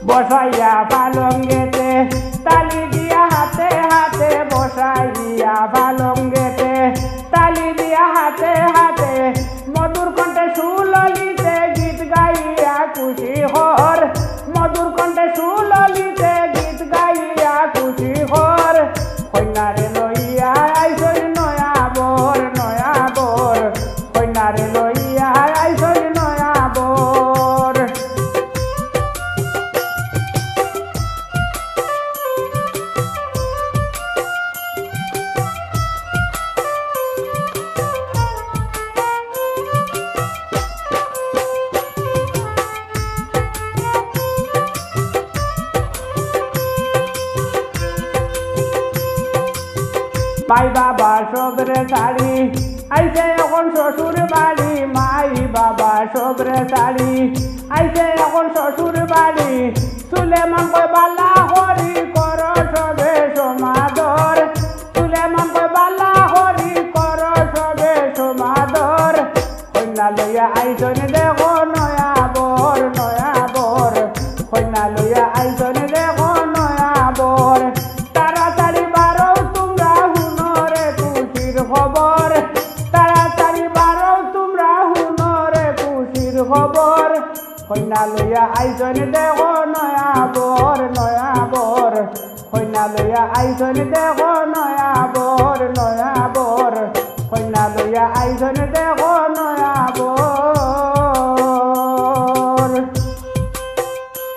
বসাইয়া পালঙ্গেতে তালি দিয়া হাতে হাতে বসাইয়া পালঙ্গেতে তালি দিয়া হাতে হাতে মধুর কণ্ঠে সুললিতে গীত গাইয়া খুশি হর মধুর কণ্ঠে সুললিতে গীত গাইয়া খুশি হর কন্যারে লইয়া আইসই নয়া বর কন্যারে লইয়া আইসই নয়া বর। মাই বাবা সবরে শাড়ি আইছে এখন শ্বশুর বাড়ি মাই বাবা সবরে শাড়ি আইছে এখন শ্বশুর বাড়ি সুলেমান কই বালা হরি কর সবে সমাদর সুলেমান কই বালা হরি কর সবে সমাদর কন্যা লইয়া আইসন দেখো নয়া বর কন্যা লইয়া আইসন দেখো নয়া বর। তাড়াতাড়ি বারো তোমরা হুনরে খুশির খবর তাড়াতাড়ি বারো তোমরা হুনরে খুশির খবর কন্যা লইয়া আইসন দেখো নয়া বর কন্যা লইয়া আইসন দেখো নয়া